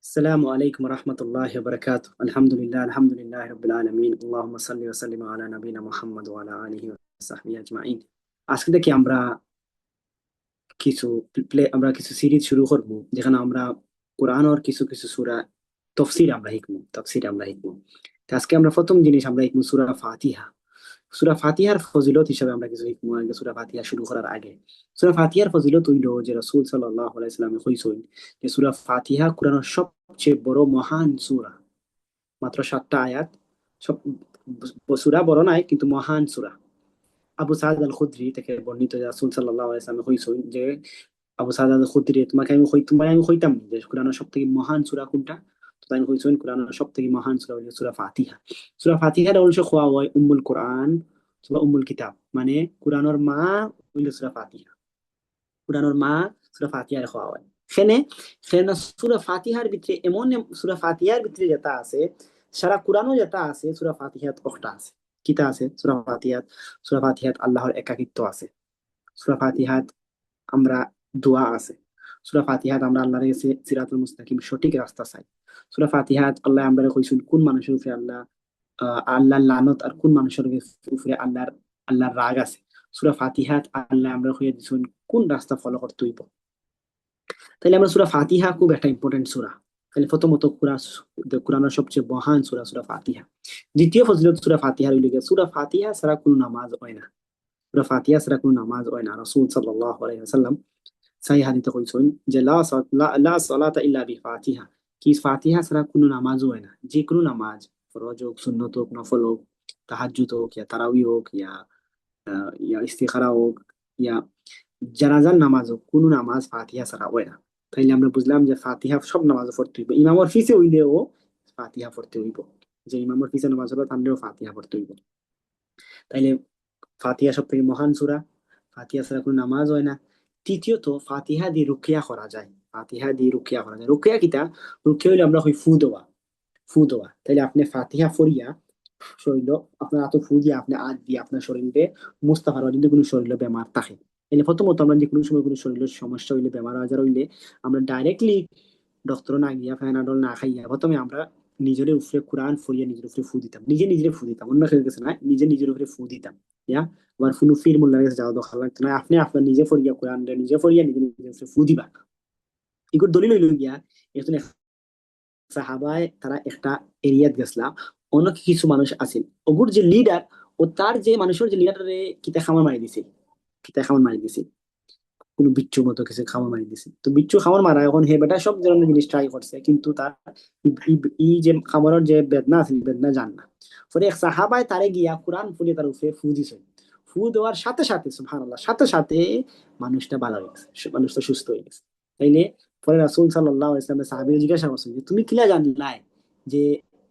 السلام عليكم ورحمة الله وبركاته. الحمد لله رب العالمين. اللهم صل وسلم على نبينا محمد وعلى آله وصحبه أجمعين. আজকে দেখি কিছু আমরা কিছু সিরিজ শুরু করব, যেখানে আমরা কোরআনের কিছু কিছু সূরা তাফসীর আমরা শিখবো। তো আজকে আমরা প্রথম জিনিস আমরা শিখবো সূরা ফাতিহা। সূরা ফাতিহার ফজিলত হিসাবে আমরা কিছু শিখবো। আগে সূরা ফাতিহা শুরু করার আগে সূরা ফাতিহার ফজিলত হইল যে রাসূল সাল্লাল্লাহু আলাইহি ওয়াসাল্লাম কইছেন যে সূরা ফাতিহা কোরআনের সবচেয়ে বড় মহান সূরা। মাত্র 7টা আয়াত, সব সূরা বড় নাই কিন্তু মহান সূরা। আবু সাঈদ আল খুদরি থেকে বর্ণিত যে রাসূল সাল্লাল্লাহু আলাইহি ওয়াসাল্লাম কইছেন যে আবু সাঈদ আল খুদরি, তোমায় আমি কইতাম যে কোরআনের সবথেকে মহান সূরা কোনটা? তো তাই কইছেন কোরআনের সবথেকে মহান সূরা হলো সূরা ফাতিহা। সূরা ফাতিহার অংশ খোয়া হয় উম্মুল কোরআন বা উম্মুল কিতাব, মানে কোরআনের মা হইল সূরা ফাতিহা। কোরআনের মা সূরা ফাতিহার খোয়া হয়। সেনে সেনে সূরা ফাতিহার ভিতরে এমন সূরা ফাতিহার ভিতরে যেটা আছে, সারা কোরআনও যেটা আছে সূরা ফাতিহাত একটা আছে। কিতা আছে সূরা ফাতিহাত? সূরা ফাতিহাত আল্লাহর একাকিত্ব আছে। সূরা ফাতিহাত আমরা দোয়া আছে। সূরা ফাতিহাত আমরা আল্লাহর কাছে সিরাতুল মুস্তাকিম সঠিক রাস্তা চাই। সূরা ফাতিহাত আল্লাহ আমরা কইছেন কোন মানুষের উপরে আল্লাহর লানত আর কোন মানুষের উপরে আল্লাহর রাগ আছে। সূরা ফাতিহাত আল্লাহ আমরা কইয়া দিছেন কোন রাস্তা ফলো করতে হইব। তাহলে আমরা সূরা ফাতিহা খুব একটা ইম্পর্টেন্ট সূরা। তাহলে প্রথমত কোরআনের সবচেয়ে মহান সূরা সূরা ফাতিহা। দ্বিতীয় ফজিলত সূরা ফাতিহার হইল গিয়ে সূরা ফাতিহা ছাড়া কোনো নামাজ হয় না। সূরা ফাতিহা ছাড়া কোনো নামাজ হয় না। রাসূল সাল্লাল্লাহু আলাইহি ওয়াসাল্লাম সহিহ হাদিসে কইছেন যে লা সালাতা ইল্লা বিফাতিহা, কি ফাতিহা ছাড়া কোনো নামাজ হয় না। যে কোনো নামাজ, ফরজ হোক, সুন্নত হোক, নফল হোক, তাহাজ্জুদ হোক, ইয়া তারাউই হোক, ইয়া ইস্তিখারা হোক, ইয়া জানাজার নামাজ হোক, কোনো নামাজ ফাতিহা ছাড়া হয় না। তাইলে আমরা বুঝলাম যে ফাতিহা সব নামাজ পড়তে হইব। ইমামর ফিসে হইলেও ফাতিহা পড়তে হইব। যে ইমামর ফিসে নামাজ হলো তাহলেও ফাতিহা পড়তে হইব। তাইলে ফাতিহা সব থেকে মহান সূরা। ফাতিহা ছাড়া কোনো নামাজ হয় না। তৃতীয়ত ফাতিহা দিয়ে রুকিয়া করা যায়। ফাতিহা দিয়ে রুকিয়া করা যায়। রুকিয়া কিতা? রুকিয়া হইলে আমরা হই ফু দেওয়া। তাইলে আপনি ফাতিহা ফরিয়া শরীর, আপনার এত ফু দিয়ে আপনি আগ দিয়ে আপনার শরীরে মুস্তাফার যদি কোনো শরীর বেমার থাকে, তাহলে প্রথমত আমরা যে কোনো সময় কোনো শরীরের সমস্যা হইলে, বেমার আজার হইলে আমরা ডাইরেক্টলি ডক্টর না গিয়া ফেনাডল না খাইয়া প্রথমে আমরা নিজের উপরে কোরআন ফরিয়া নিজের উপরে ফু দিতাম। নিজে ফু দিতাম, অন্য কেউ কাছে না, নিজের উপরে ফু দিতাম। ইয়া আবার কোনো ফির মোল্লার কাছে যাওয়া দরকার লাগতো না। আপনি আপনার নিজে ফরিয়া কোরআন নিজে ফরিয়া নিজের উপরে ফু দিবা। এগুলো দলিল হইল গিয়া একজন সাহাবায় তারা একটা এরিয়াত গেছলা, অনেক কিছু মানুষ আছিল। ওগুর যে লিডার, ও তার যে মানুষের যে লিডারে কিতা খামার মারি দিছে কোন বিচ্ছু মতো কিছু খামার মারি দিছে। তো বিচ্ছু খামার মারা, এখন হে বেটা সব ধরনের জিনিস ট্রাই করছে, কিন্তু তার যে খামারের যে বেদনা আছে বেদনা জান না। পরে এক সাহাবায় তারে গিয়া কোরআন ফুলে তার উপরে ফু দিছে। ফু দেওয়ার সাথে সাথে সুবহানাল্লাহ, সাথে সাথে মানুষটা ভালো হয়ে গেছে, মানুষটা সুস্থ হয়ে গেছে। তাইলে পরে রাসূল সাল্লাল্লাহু আলাইহি ওয়াসাল্লাম সাহাবীরা জিজ্ঞাসা করছেন যে তুমি কিলা জানলাই যে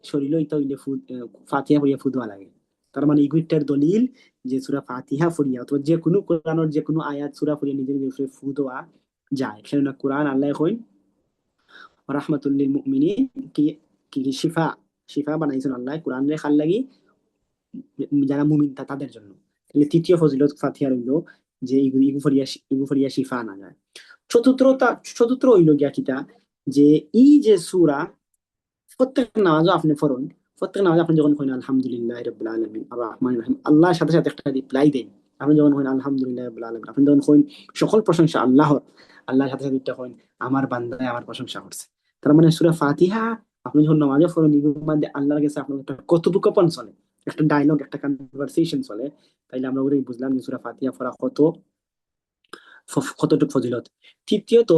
শরীরে ইতা হইলে ফাতিহা পড়িয়া ফু দেওয়া লাগে? তার মানে ইগুইটার দলিল যে সূরা ফাতিহা পড়িয়া অথবা যে কোনো কোরআনের যে কোনো আয়াত সূরা পড়িয়া নিজের উপরে ফু দেওয়া যায়। সেজন্য কোরআন আল্লাহ কইন রাহমাতুল লিল মুমিনিন, কি কি শিফা শিফা বানাইছেন আল্লাহ কোরআন রে খাল লাগি যারা মুমিন তাদের জন্য। তাহলে তৃতীয় ফজিলত ফাতিহার হইল যে ইগু ফরিয়া শিফা আনা যায়। চতুর্থ হইল গিয়া কিতা, যে এই যে সূরা প্রত্যেক নামাজও আপনি পড়ুন। প্রত্যেক নামাজে আপনি যখন করেন আলহামদুলিল্লাহ রাব্বিল আলামিন আর রহমানির রহিম, আল্লাহর সাথে সাথে একটা রিপ্লাই দেন। আপনি যখন করেন আলহামদুলিল্লাহ রাব্বিল আলামিন, আপনি যখন করেন সকল প্রশংসা আল্লাহর, আল্লাহর সাথে সাথে একটা করেন আমার বান্দায় আমার প্রশংসা করছে। তার মানে সূরা ফাতিহা আপনি যখন নামাজে পড়েন, এগুলোর মধ্যে আল্লাহর কাছে আপনার একটা কথোপকথন চলে, একটা ডায়লগ, একটা কনভারসেশন চলে। তাইলে আমরা ওগুলোই বুঝলাম যে সূরা ফাতিহা পড়া কতটুকু ফজিলত। তৃতীয়ত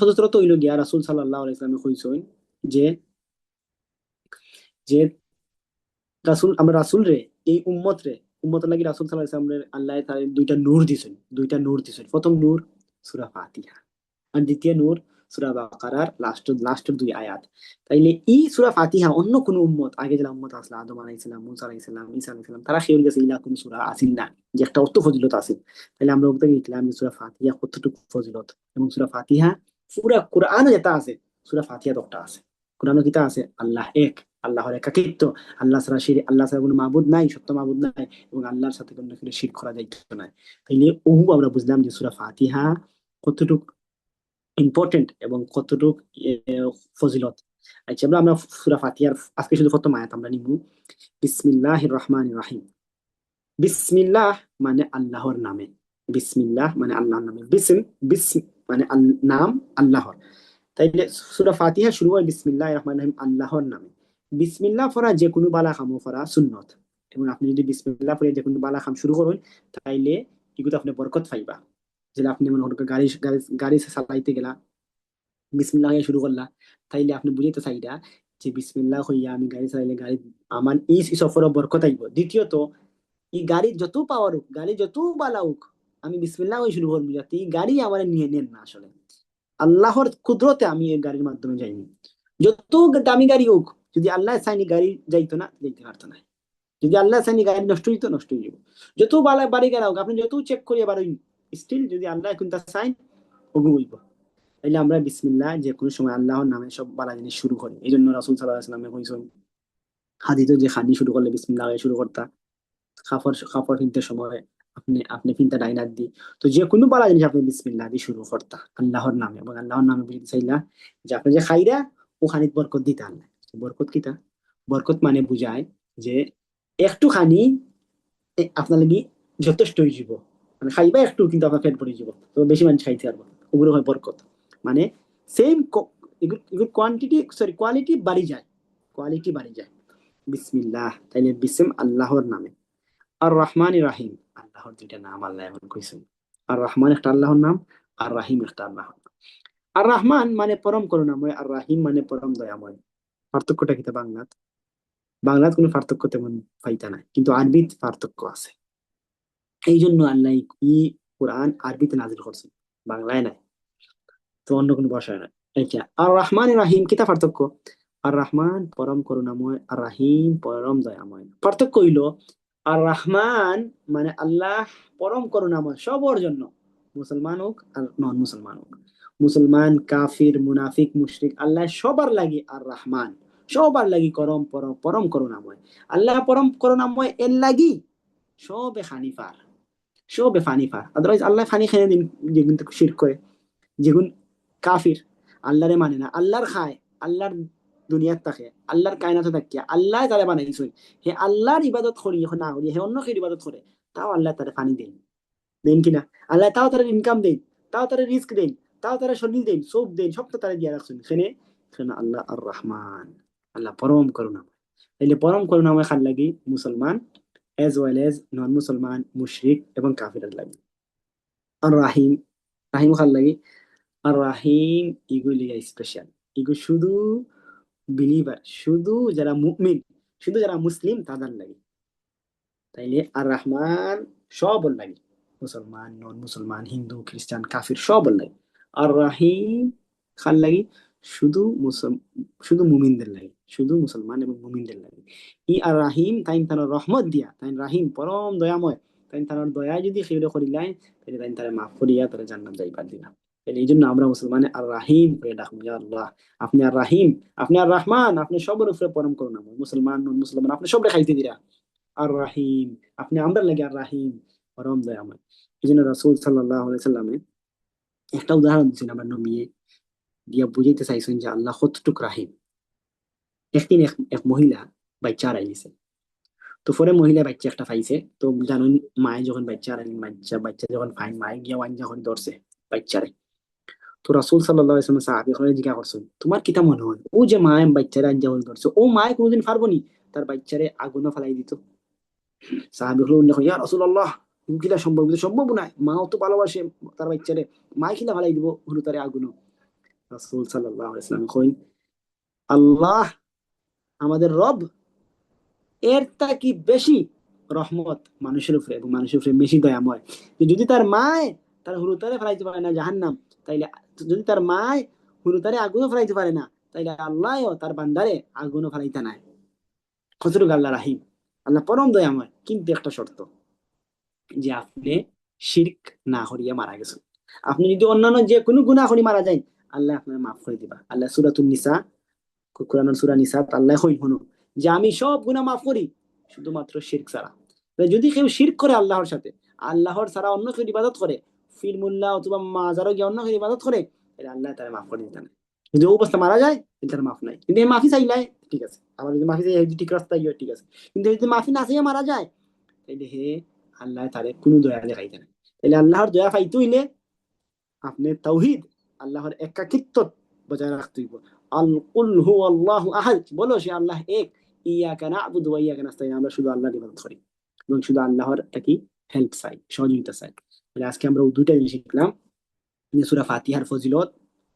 চতুর্থ হইল গিয়া রাসূল সাল্লাল্লাহু আলাইহি ওয়াসাল্লাম কইছেন যে যে আমরা রাসূল রে, এই উম্মত লাগি রাসূল সাল্লাল্লাহু আলাইহি ওয়াসাল্লাম আল্লাহ তার দুইটা নূর দিছেন। প্রথম নূর সূরা ফাতিহা, আর দ্বিতীয় নূর সূরা বাকারার লাস্টের দুই আয়াত। তাইলে এই সূরা ফাতিহা অন্য কোন উম্মত, আগে যে উম্মত আসলে আদম আলাইহিস সালাম, মুসা আলাইহিস সালাম, ঈসা আলাইহিস সালাম, তারা খেয়ে গেছে ইলা কোন সূরা আসিল না যে একটা অর্থ ফজিলত আছে। তাইলে আমরা ওকে দেখলাম যে সূরা ফাতিহা কতটুকু ফজিলত, এবং সূরা ফাতিহা পুরা কোরআনে যেটা আছে সূরা ফাতিহা দকটা আছে। কোরআনে কিতা আছে? আল্লাহ এক, আল্লাহর একাকিত্ব, আল্লাহ ছাড়া কোনো মাবুদ নাই, সত্য মাবুদ নাই, এবং আল্লাহর সাথে কোনো শিরক করা যাইতো না। তাইলে আমরা বুঝলাম যে সূরা ফাতিহা কতটুকু ইম্পর্টেন্ট এবং কতটুক ফজিলত। আচ্ছা, আমরা সূরা ফাতিহার আজকে শুধু প্রথম আয়াত আমরা নিব। বিসমিল্লাহির রহমানির রহিম। বিসমিল্লাহ মানে আল্লাহর নামে। বিসমিল্লাহ মানে আল্লাহর নামে। বিসম মানে নাম আল্লাহর। তাইলে সূরা ফাতিহা শুরু হয় বিসমিল্লাহির রহমানির রহিম, আল্লাহর নামে। বিসমিল্লাহ পড়া যে কোনো বালা কামও পড়া সুন্নত। এবং আপনি যদি বিসমিল্লাহ পড়ে যে কোনো বালা কাম শুরু করুন, তাইলে এগুলো আপনি বরকত পাইবা। যেটা আপনি মনে করেন গাড়ি গাড়ি গাড়ি চালাইতে গেলা, বিসমিল্লাহ হইয়া শুরু করলা, তাইলে আপনি বুঝাইতে চাইরা যে বিসমিল্লাহ হইয়া আমি গাড়ি চালাইলে গাড়ি আমার এই সফর বরকত আইব। দ্বিতীয়ত, এই গাড়ি যত পাওয়ার হোক, গাড়ি যত বালা হোক, আমি বিসমিল্লাহ হয়ে শুরু করবো, যাতে এই গাড়ি আমার নিয়ে নেন না। আসলে আল্লাহর কুদরতে আমি এই গাড়ির মাধ্যমে যাইনি। যত দামি গাড়ি হোক, যদি আল্লাহ চাইনি গাড়ি যাইতো না, যাইতে পারতো না। যদি আল্লাহ চাইনি গাড়ি নষ্ট হইতো, নষ্ট হয়ে যাবো। যত বালা বাড়ি গাড়া হোক, আপনি যত চেক করিয়া বাড়ি, স্টিল যদি আল্লাহ কিন্তু চাইন, ওগু হইব। তাইলে আমরা বিসমিল্লাহ যে কোনো সময় আল্লাহর নামে সব বালা জিনিস শুরু করি। এই জন্য রাসূল সাল্লাল্লাহু আলাইহি ওয়াসাল্লাম কইছেন, হাদিসে যে খানি শুরু করলে বিসমিল্লাহ দিয়ে শুরু করতা। কাপড় কাপড় কিনতে সময় আপনি আপনি কিনতে ডাইনার দি। তো যে কোনো বালা জিনিস আপনি বিসমিল্লাহ দিয়ে শুরু করতা আল্লাহর নামে। এবং আল্লাহর নামে বুঝতে চাইলা যে আপনি যে খাইরা ও খানিত বরকত দিতে আল্লাহ। বরকত কিতা? বরকত মানে বুঝায় যে একটু খানি আপনার লাগি যথেষ্ট হয়ে যাব। মানে খাইবা একটু, কিন্তু আপনার পেট ভরে যাব, তো বেশি মানুষ খাইতে পারবো, ওগুলো হয় বরকত। মানে সেম এগুলো কোয়ান্টিটি, সরি কোয়ালিটি বাড়ি যায়, কোয়ালিটি বাড়ি যায়। বিসমিল্লাহ, তাইলে বিসম আল্লাহর নামে। আর রহমান রাহিম, আল্লাহর দুইটা নাম আল্লাহ এমন কইছেন। আর রহমান একটা আল্লাহর নাম, আর রাহিম একটা আল্লাহর নাম। আর রহমান মানে পরম করুণাময়, আর রাহিম মানে পরম দয়াময়। পার্থক্যটা কিতা বাংলাত? বাংলাত কোনো পার্থক্য তেমন পাইতা নাই, কিন্তু আরবিত পার্থক্য আছে। এই জন্য আল্লাহ ই কোরআন আরবিতে নাজিল করছেন, বাংলায় নাই। তো অন্য কোনো ভাষায় নাই। এইটা আর রহমান রাহিম কিতা পার্থক্য? আর রহমান পরম করুণাময়, আর রাহিম পরম দয়াময়। পার্থক্য হইল, আর রহমান মানে আল্লাহ পরম করুণাময় সবার জন্য, মুসলমান হোক আর নন মুসলমান হোক, মুসলমান কাফির মুনাফিক মুশরিক, আল্লাহ সবার লাগি আর রহমান, সবার লাগি করম পরম পরম করুণাময়। আল্লাহ পরম করুণাময় এর লাগি সবে হানিফার, সবে ফানিফার। আদারওয়াইজ আল্লাহ ফানি খেয়ে দিন, যেগুন শিরক করে, যেগুন কাফির, আল্লাহরে মানে না, আল্লাহর খায়, আল্লাহর দুনিয়াত থাকে, আল্লাহর কায়নাতে থাকিয়া আল্লাহ তারে বানাইছেন, হে আল্লাহর ইবাদত করি এখন না করি, হে অন্য কেউ ইবাদত করে, তাও আল্লাহ তারে পানি দেন, দেন কিনা? আল্লাহ তাও তার ইনকাম দেন, তাও তার রিস্ক দেন, তাও তার শরীর দেন, সব দেন, সব তো তারা দিয়ে রাখছেন। এখানে এখানে আল্লাহ আর রহমান, আল্লাহ পরম করুণাময়। তাইলে পরম করুণাময় খান লাগি মুসলমান এজ ওয়েল এজ নন মুসলমান মুশরিক এবং কাফিরের লাগি। আর রাহিম, রাহিম খান লাগি, আর রাহিম এগুলি স্পেশাল, এগুলো শুধু বিলিভার, শুধু যারা মুমিন, শুধু যারা মুসলিম তাদের লাগে। তাইলে আর রহমান সব লাগে, মুসলমান নন মুসলমান হিন্দু খ্রিস্টান কাফির সব লাগে। আর রাহিম খান লাগে শুধু শুধু মুমিনদের লাগে, শুধু মুসলমান এবং মুমিনদের লাগে। ই আর রাহিম তাই তার রহমত দিয়া, তাই রাহিম পরম দয়াময়, তাই তার দয়া যদি সেগুলো করিলাই, তাহলে তাই তারা মাফ করিয়া তারা জান্নাত যাইবার দিনা। তাহলে এই জন্য আমরা মুসলমানে আর রাহিম করে ডাকবো, ইয়া আল্লাহ আপনি আর রাহিম, আপনি আর রহমান, আপনি সবার উপরে পরম করুণাময়, মুসলমান নন মুসলমান আপনি সবরে খাইতে দিরা। আর রাহিম, আপনি আমরা লাগে আর রাহিম পরম দয়াময়। এই জন্য রাসূল সাল্লাল্লাহু আলাইহি সাল্লামে একটা উদাহরণ দিচ্ছেন আমার নবী, দিয়া বুঝাইতে চাইছেন যে আল্লাহ কতটুক রাহিম। একদিন এক মহিলা বাচ্চা হারাই দিছে। তো পরে মহিলা বাচ্চা একটা পাইছে, তো জানুন মায়ে যখন বাচ্চা হারাইলেন, বাচ্চা বাচ্চা যখন পাই, মায়ে গিয়া ওয়াঞ্জা করে ধরছে বাচ্চারে। তো রাসূল সাল্লাল্লাহু আলাইহি ওয়াসাল্লাম সাহাবী করে জিজ্ঞাসা করছেন, তোমার কিতা মনে হয় ও যে মায়ে বাচ্চারে আঞ্জা করে ধরছে, ও মায়ে কোনোদিন পারবো নি তার বাচ্চারে আগুনে ফেলাই দিত? সাহাবী হলো ইয়া রাসূলুল্লাহ, কিলা সম্ভব? এটা সম্ভব না, মাও তো ভালোবাসে তার বাচ্চারে, মাই কিলা ফেলাই দিব হলো তারে আগুনে? রাসূল সাল্লাল্লাহু আলাইহি ওয়াসাল্লাম কইন, আল্লাহ আমাদের রব এর তা কি বেশি রহমত মানুষের উপরে, এবং মানুষের উপরে বেশি দয়াময়, যে যদি তার মায় তার হুলুতারে ফেলাইতে পারে না জাহান্নাম, তাইলে যদি তার মায় হুলুতারে আগুনও ফেলাইতে পারে না, তাইলে আল্লাহও তার বান্দারে আগুনও ফেলাইতে নাই। কতটুকু আল্লাহ রাহিম, আল্লাহ পরম দয়াময়। কিন্তু একটা শর্ত, যে আপনি শিরক না করিয়া মারা গেছেন। আপনি যদি অন্যান্য যে কোনো গুনাহ করি মারা যায়, আল্লাহ আপনার মাফ করে দিবা। আল্লাহ সূরাতুন নিসা, কোরআনের সূরা নিসা আল্লাহ কই হনো যে আমি সব গুনাহ মাফ করি শুধুমাত্র শিরক ছাড়া। যদি কেউ শিরক করে আল্লাহর সাথে, আল্লাহর ছাড়া অন্য কেউ ইবাদত করে, ফির মুল্লাহ অথবা মাজারও গিয়ে অন্য কেউ ইবাদত করে, এটা আল্লাহ তারা মাফ করে দিতে না। যদি ও অবস্থা মারা যায় তাহলে তার মাফ নাই, কিন্তু এই মাফি চাইলাই ঠিক আছে, আবার যদি মাফি চাই এই যে ঠিক রাস্তা গিয়ে ঠিক আছে, কিন্তু যদি মাফি না চাইয়া মারা যায় তাহলে হে আল্লাহ তারে কোনো দয়া দেখাইতে না। তাহলে আল্লাহর দয়া পাইতে হইলে আপনি তাওহীদ আল্লাহর একাকিত্ব বজায় রাখতে হইব। আল কুল হু আল্লাহু আহাদ, বলো সে আল্লাহ এক, ইয়াকা না'বুদু ওয়া ইয়াকা নাস্তাইন, আমরা শুধু আল্লাহর ইবাদত করি এবং শুধু আল্লাহর কি হেল্প চাই, সহযোগিতা চাই। তাহলে আজকে আমরা দুইটা জিনিস শিখলাম, যে সূরা ফাতিহার ফজিলত,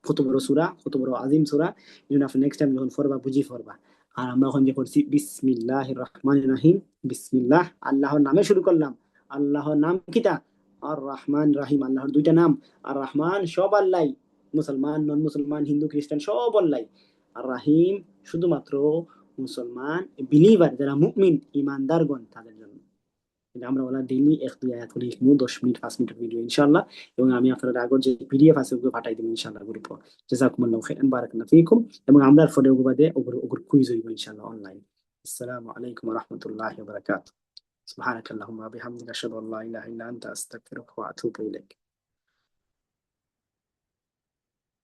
কত বড় সূরা, কত বড় আজিম সূরা, এই জন্য আপনি নেক্সট টাইম যখন পড়বা বুঝি পড়বা। আর আমরা এখন যে পড়ছি বিসমিল্লাহির রহমানির রহিম, বিসমিল্লাহ আল্লাহর নামে শুরু করলাম। আল্লাহর নাম কিটা? আর রহমান রাহিম, আল্লাহর দুইটা নাম। আর রহমান সব আল্লাহ, মুসলমান নন মুসলমান হিন্দু খ্রিস্টান সব আল্লাহ। আর রাহিম শুধুমাত্র মুসলমান বিলিভার যারা মুমিন ইমানদারগণ তাদের জন্য। এটা আমরা ওলা ডেইলি এক দুই আয়াত করে লিখবো, 10 মিনিট 5 মিনিটের ভিডিও ইনশাআল্লাহ। এবং আমি আপনাদের আগর যে পিডিএফ আছে ওগুলো পাঠাই দিব ইনশাআল্লাহ গ্রুপ। জাযাকুমুল্লাহু খাইরান, বারাকাল্লাহু ফিকুম। এবং আমরা পরে ওগুলো বাদে ওগুলো কুইজ হইব ইনশাআল্লাহ অনলাইন। আসসালামু আলাইকুম ওয়া রাহমাতুল্লাহি ওয়া বারাকাতুহু। সুবহানাকাল্লাহুম্মা ওয়া বিহামদিকা আশহাদু আল্লা ইলাহা ইল্লা আনতা আস্তাগফিরুকা ওয়া আতুবু ইলাইক।